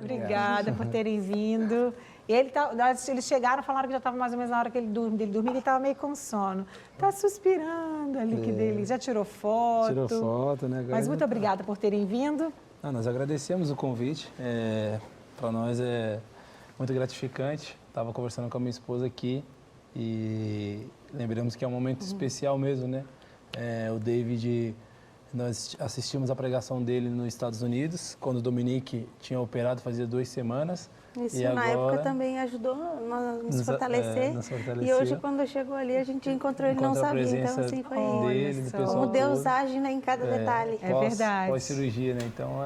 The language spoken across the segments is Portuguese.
Obrigada por terem vindo. E eles chegaram, falaram que já estava mais ou menos na hora que ele dormia, ele estava meio com sono. Está suspirando ali, que delícia. Já tirou foto. Tirou foto, né? Agora Mas muito obrigada por terem vindo. Nós agradecemos o convite. Para nós é muito gratificante. Estava conversando com a minha esposa aqui e lembramos que é um momento especial mesmo, né? O David, nós assistimos a pregação dele nos Estados Unidos, quando o Dominique tinha operado fazia 2 semanas. Isso e na agora, época também ajudou a nos fortalecer. E hoje, quando chegou ali, a gente encontrou ele, não sabia. Então, assim, foi dele, do pessoal como Deus todo. age, né, em cada detalhe. É verdade. Pós-cirurgia, né? Então,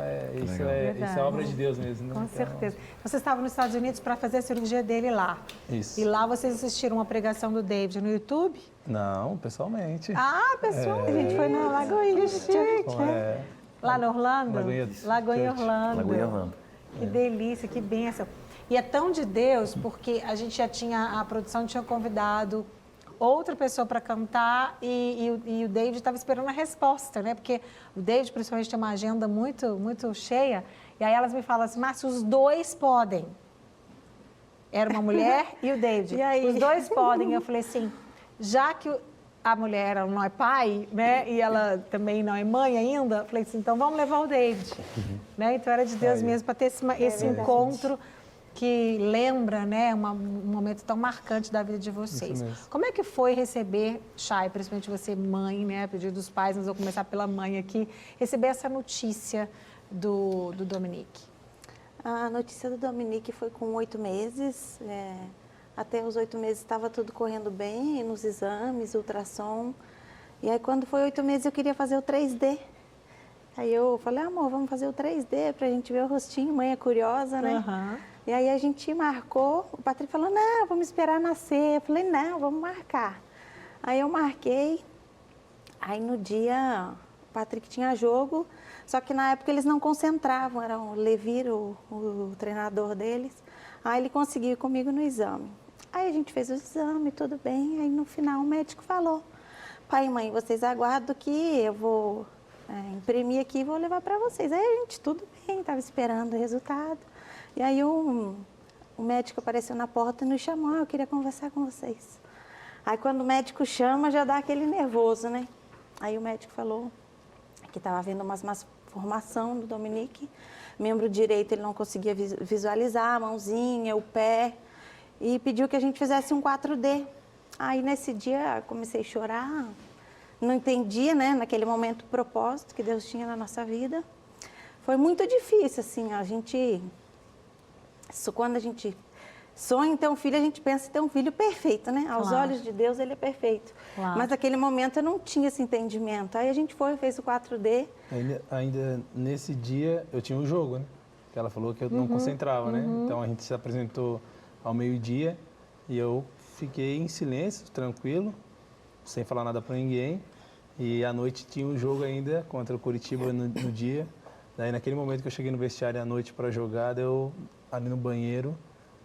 isso é obra de Deus mesmo, né? Com certeza. Você estava nos Estados Unidos para fazer a cirurgia dele lá. Isso. E lá vocês assistiram uma pregação do David no YouTube? Não, pessoalmente. Ah, pessoalmente. A gente foi na Lagoinha Church, né? Lá no Orlando? Lagoinha Orlando. Lagoinha Orlando. Que delícia, que bênção. E é tão de Deus, porque a gente já tinha, a produção tinha convidado outra pessoa para cantar e o David estava esperando a resposta, né? Porque o David, principalmente, tem uma agenda muito, muito cheia. E aí elas me falam assim, Márcia, os dois podem. Era uma mulher e o David. E aí? Os dois podem. E eu falei assim, já que a mulher ela não é pai, né? E ela também não é mãe ainda, eu falei assim, então vamos levar o David. Né? Então era de Deus mesmo para ter esse encontro que lembra, né, um momento tão marcante da vida de vocês. Como é que foi receber, Chay, principalmente você, mãe, né, a pedido dos pais, nós vamos começar pela mãe aqui, receber essa notícia do Dominique? A notícia do Dominique foi com 8 meses. Até os 8 meses estava tudo correndo bem, nos exames, ultrassom. E aí, quando foi 8 meses, eu queria fazer o 3D. Aí eu falei, amor, vamos fazer o 3D para a gente ver o rostinho. Mãe é curiosa, né? E aí a gente marcou. O Patrick falou, não, vamos esperar nascer. Eu falei, não, vamos marcar. Aí eu marquei. Aí no dia, o Patrick tinha jogo. Só que na época eles não concentravam. Era o Levir, o treinador deles. Aí ele conseguiu ir comigo no exame. Aí a gente fez o exame, tudo bem. Aí no final o médico falou, pai e mãe, vocês aguardam que eu vou imprimir aqui e vou levar para vocês. Aí a gente, tudo bem, estava esperando o resultado. E aí o médico apareceu na porta e nos chamou, eu queria conversar com vocês. Aí quando o médico chama, já dá aquele nervoso, né? Aí o médico falou que estava havendo uma malformação do Dominique. Membro direito ele não conseguia visualizar, a mãozinha, o pé. E pediu que a gente fizesse um 4D. Aí nesse dia comecei a chorar, não entendia, né, naquele momento o propósito que Deus tinha na nossa vida. Foi muito difícil, assim, quando a gente sonha em ter um filho, a gente pensa em ter um filho perfeito, né? Aos olhos de Deus ele é perfeito. Mas naquele momento eu não tinha esse entendimento. Aí a gente fez o 4D. Ainda nesse dia eu tinha um jogo, né? Que ela falou que eu não concentrava, né? Então a gente se apresentou ao meio-dia e eu fiquei em silêncio, tranquilo, sem falar nada para ninguém. E à noite tinha um jogo ainda contra o Curitiba no dia. Daí naquele momento que eu cheguei no vestiário à noite para jogar, eu ali no banheiro,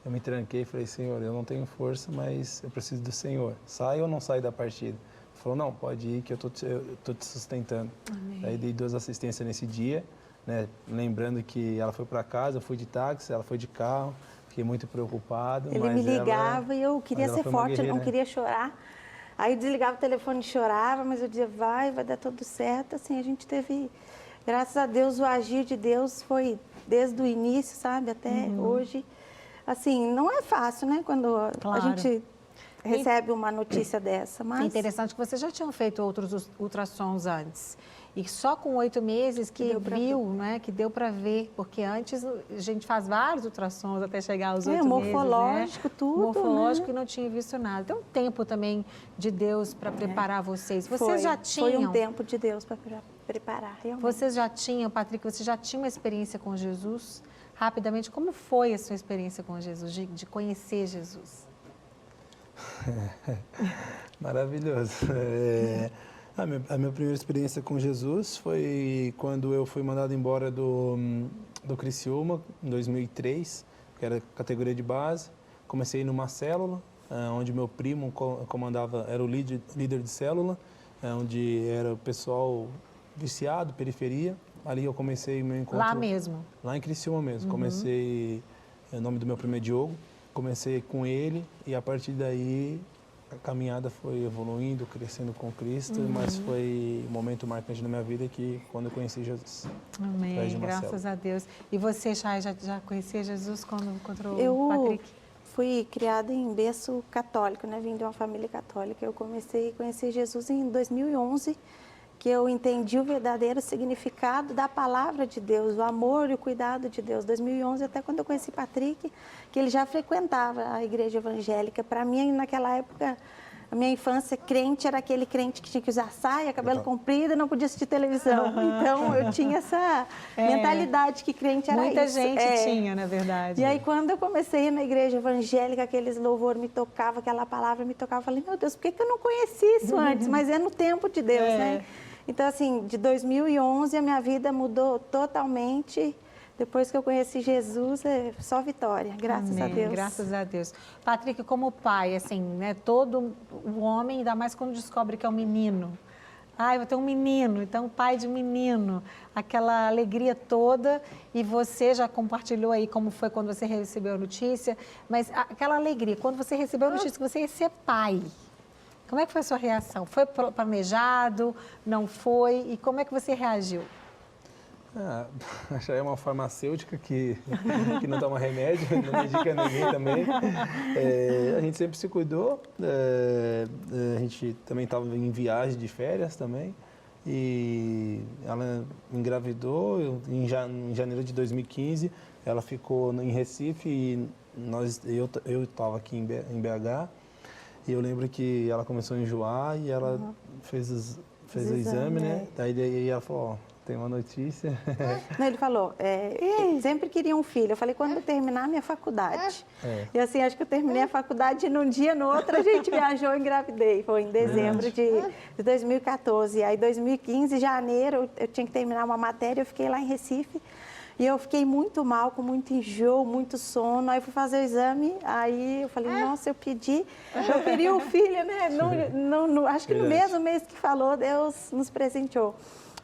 eu me tranquei e falei, Senhor, eu não tenho força, mas eu preciso do Senhor. Sai ou não sai da partida? Ele falou, não, pode ir que eu tô te sustentando. Amém. Daí dei 2 assistências nesse dia, né? Lembrando que ela foi para casa, eu fui de táxi, ela foi de carro. Fiquei muito preocupado. Ele me ligava e eu queria ser forte, eu não queria chorar. Aí eu desligava o telefone e chorava, mas eu dizia, vai dar tudo certo. Assim, a gente teve, graças a Deus, o agir de Deus foi desde o início, sabe, até hoje. Assim, não é fácil, né, quando a gente recebe uma notícia dessa. Mas... É interessante que vocês já tinham feito outros ultrassons antes. E só com 8 meses que viu, né, que deu para ver, porque antes a gente faz vários ultrassons até chegar aos 8 meses, morfológico, né? tudo, morfológico, né? E não tinha visto nada. Tem um tempo também de Deus para preparar vocês. Vocês já tinham... Foi um tempo de Deus para preparar, realmente. Vocês já tinham, Patrick, você já tinha uma experiência com Jesus? Rapidamente, como foi a sua experiência com Jesus, de conhecer Jesus? Maravilhoso. A minha primeira experiência com Jesus foi quando eu fui mandado embora do Criciúma, em 2003, que era categoria de base. Comecei numa célula, onde meu primo comandava, era o líder de célula, onde era o pessoal viciado, periferia. ali eu comecei o meu encontro... Lá mesmo? Lá em Criciúma mesmo. Comecei, o nome do meu primo é Diogo, comecei com ele e a partir daí a caminhada foi evoluindo, crescendo com Cristo, mas foi um momento marcante na minha vida que quando eu conheci Jesus. Amém, graças a Deus. E você, Chay, já conhecia Jesus quando encontrou o Eu Patrick? fui criada em berço católico, né? Vim de uma família católica. Eu comecei a conhecer Jesus em 2011, que eu entendi o verdadeiro significado da palavra de Deus, o amor e o cuidado de Deus. 2011, até quando eu conheci Patrick, que ele já frequentava a igreja evangélica. Para mim, naquela época, a minha infância, crente era aquele crente que tinha que usar saia, cabelo comprido, não podia assistir televisão. Então, eu tinha essa mentalidade que crente era Muita isso. gente tinha, na verdade. E aí, quando eu comecei a ir na igreja evangélica, aqueles louvores me tocavam, aquela palavra me tocava, eu falei, meu Deus, por que eu não conheci isso antes? Mas é no tempo de Deus, né? Então, assim, de 2011, a minha vida mudou totalmente. Depois que eu conheci Jesus, é só vitória, graças a Deus. Graças a Deus. Patrick, como pai, assim, né, todo o homem, ainda mais quando descobre que é um menino. Ah, eu vou ter um menino, então pai de menino, aquela alegria toda, e você já compartilhou aí como foi quando você recebeu a notícia, mas aquela alegria, quando você recebeu a notícia que você ia ser pai, como é que foi a sua reação? Foi planejado, não foi, e como é que você reagiu? Já é uma farmacêutica que não toma remédio, não medica ninguém também. A gente sempre se cuidou, a gente também estava em viagem de férias também. E ela engravidou em janeiro de 2015, ela ficou em Recife e eu estava aqui em BH. E eu lembro que ela começou a enjoar e ela fez o exame, né? Daí ela falou, ó, tem uma notícia. Não, ele falou, sempre queria um filho. Eu falei, quando eu terminar a minha faculdade. E assim, acho que eu terminei a faculdade e num dia, no outro, a gente viajou e engravidei. Foi em dezembro de 2014. Aí, 2015, janeiro, eu tinha que terminar uma matéria, eu fiquei lá em Recife. E eu fiquei muito mal, com muito enjoo, muito sono. Aí fui fazer o exame, aí eu falei, nossa, eu queria um filho, né? Acho que no mesmo mês que falou, Deus nos presenteou.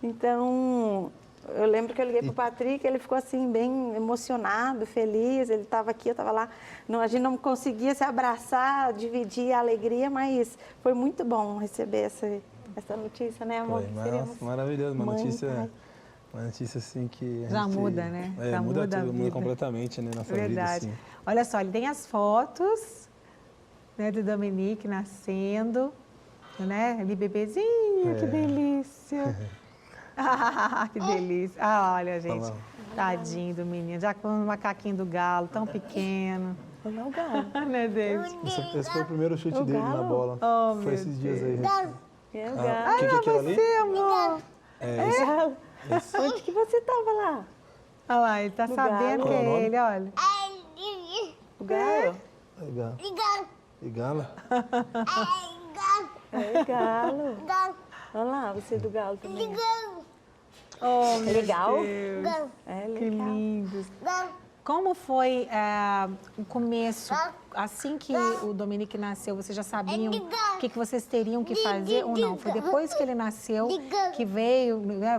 Então, eu lembro que eu liguei para o Patrick, ele ficou assim, bem emocionado, feliz, ele estava aqui, eu estava lá. A gente não conseguia se abraçar, dividir a alegria, mas foi muito bom receber essa notícia, né, amor? Maravilhoso, uma notícia assim que... Já muda, né? Já muda tudo, muda completamente, né, nossa vida, assim. Olha só, ele tem as fotos, né, do Dominique nascendo, né, ali bebezinho, que delícia. Que delícia. Olha, gente, tadinho do menino, já com o macaquinho do galo, tão pequeno. Olha o galo. Meu Deus. Esse foi o primeiro chute dele na bola. Foi esses dias aí. É o galo. O que é aquilo ali? Você, amor. Onde que você estava lá? Olha lá, ele tá sabendo que é ele, olha. O galo? E galo? É o galo. Olha lá, você do galo também. Oh, meu legal? Deus. É legal. Que lindo. Como foi o começo? Assim que o Dominique nasceu, vocês já sabiam o que vocês teriam que fazer ou não? Foi depois que ele nasceu que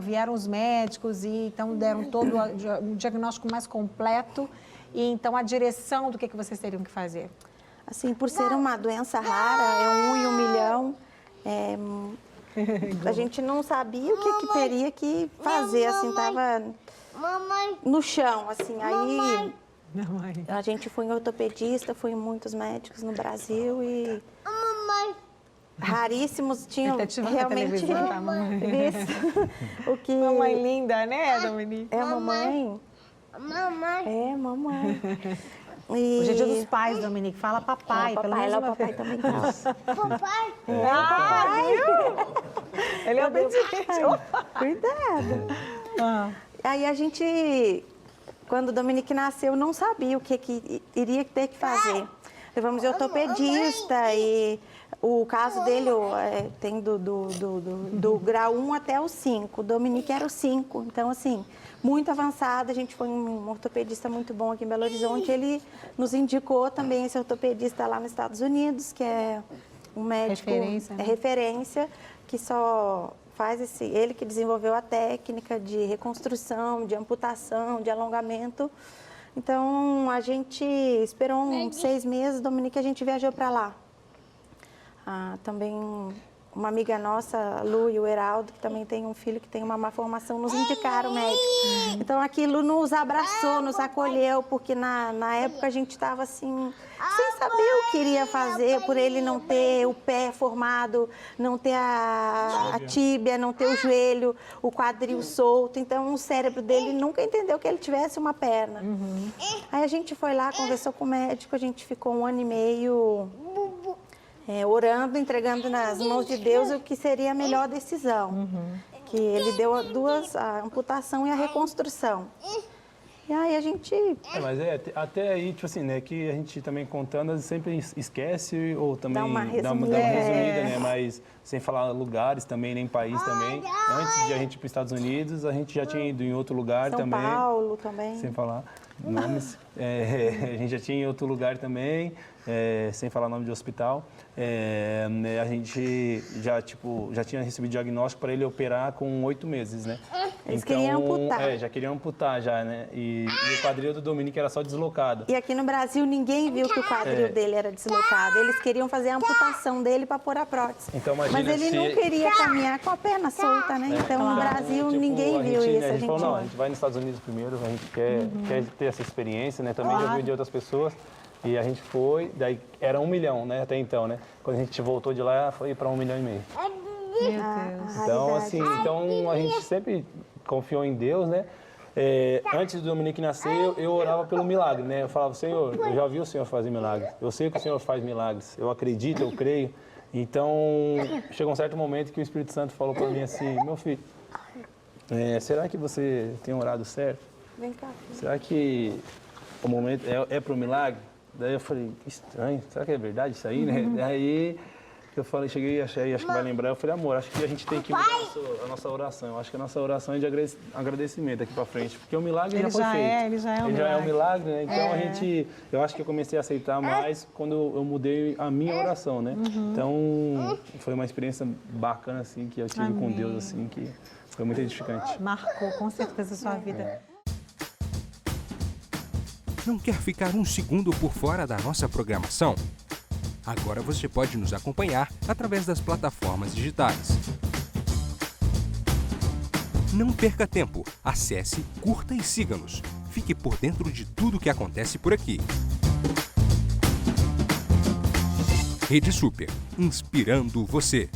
vieram os médicos e então deram todo um diagnóstico mais completo e então a direção do que vocês teriam que fazer? Assim, por ser uma doença rara, é 1 em 1 milhão, a gente não sabia o que teria que fazer, assim, tava no chão, assim, aí a gente foi em ortopedista, foi em muitos médicos no Brasil e raríssimos tinham realmente visto o que... Mamãe linda, né, Dominique? É a mamãe? É, mamãe. E... Hoje é dia dos pais, Dominique. Fala papai. Papai, pelo menos o uma papai vez. também tá. Papai? Viu? Ele é obediente. Cuidado. Aí a gente, quando o Dominique nasceu, não sabia o que iria ter que fazer. Levamos de ortopedista e o caso dele tem do grau 1 até o 5. O Dominique era o 5. Então, assim, muito avançado. A gente foi um ortopedista muito bom aqui em Belo Horizonte. Ele nos indicou também esse ortopedista lá nos Estados Unidos, que é um médico... Referência, né? É referência, que só ele que desenvolveu a técnica de reconstrução, de amputação, de alongamento. Então, a gente esperou uns 6 meses, Dominique, a gente viajou para lá. Também uma amiga nossa, Lu e o Heraldo, que também tem um filho que tem uma má formação, nos indicaram o médico. Então, aquilo nos abraçou, nos acolheu, porque na época a gente estava assim, sem saber o que iria fazer, por ele não ter o pé formado, não ter a tíbia, não ter o joelho, o quadril solto. Então, o cérebro dele nunca entendeu que ele tivesse uma perna. Aí a gente foi lá, conversou com o médico, a gente ficou 1 ano e meio... orando, entregando nas mãos de Deus o que seria a melhor decisão. Que ele deu a amputação e a reconstrução. E aí a gente... Mas até aí, tipo assim, né, que a gente também contando, sempre esquece ou também Dá uma dá uma resumida, né, mas sem falar lugares também, nem país também. Antes de a gente ir para os Estados Unidos, a gente já tinha ido em outro lugar São também. São Paulo também. Sem falar nomes. A gente já tinha em outro lugar também, sem falar nome de hospital. A gente já tinha recebido diagnóstico para ele operar com 8 meses, né? Eles queriam amputar. Já queriam amputar já, né? E o quadril do Dominique era só deslocado. E aqui no Brasil ninguém viu que o quadril dele era deslocado. Eles queriam fazer a amputação dele para pôr a prótese. Então, imagina, mas ele não queria caminhar com a perna solta, né? Então, no Brasil ninguém viu isso. A gente falou, não, a gente vai nos Estados Unidos primeiro, a gente quer ter essa experiência, né? Também já viu de outras pessoas. E a gente foi, daí era 1 milhão, né? Até então, né? Quando a gente voltou de lá, foi para 1,5 milhão. Meu Deus. Então, assim, a gente sempre confiou em Deus, né? Antes do Dominique nascer, eu orava pelo milagre, né? Eu falava, Senhor, eu já vi o Senhor fazer milagres. Eu sei que o Senhor faz milagres. Eu acredito, eu creio. Então, chegou um certo momento que o Espírito Santo falou para mim assim, meu filho, será que você tem orado certo? Vem cá. Será que o momento é para o milagre? Daí eu falei, que estranho, será que é verdade isso aí, né? Daí eu falei, cheguei, acho que vai lembrar, eu falei, amor, acho que a gente tem que mudar a nossa oração. Eu acho que a nossa oração é de agradecimento aqui para frente, porque o milagre já foi feito. Ele já é um milagre, né? Então eu acho que eu comecei a aceitar mais quando eu mudei a minha oração, né? Então foi uma experiência bacana, assim, que eu tive com Deus, assim, que foi muito edificante. Marcou com certeza a sua vida. Não quer ficar um segundo por fora da nossa programação? Agora você pode nos acompanhar através das plataformas digitais. Não perca tempo, acesse, curta e siga-nos. Fique por dentro de tudo o que acontece por aqui. Rede Super, inspirando você.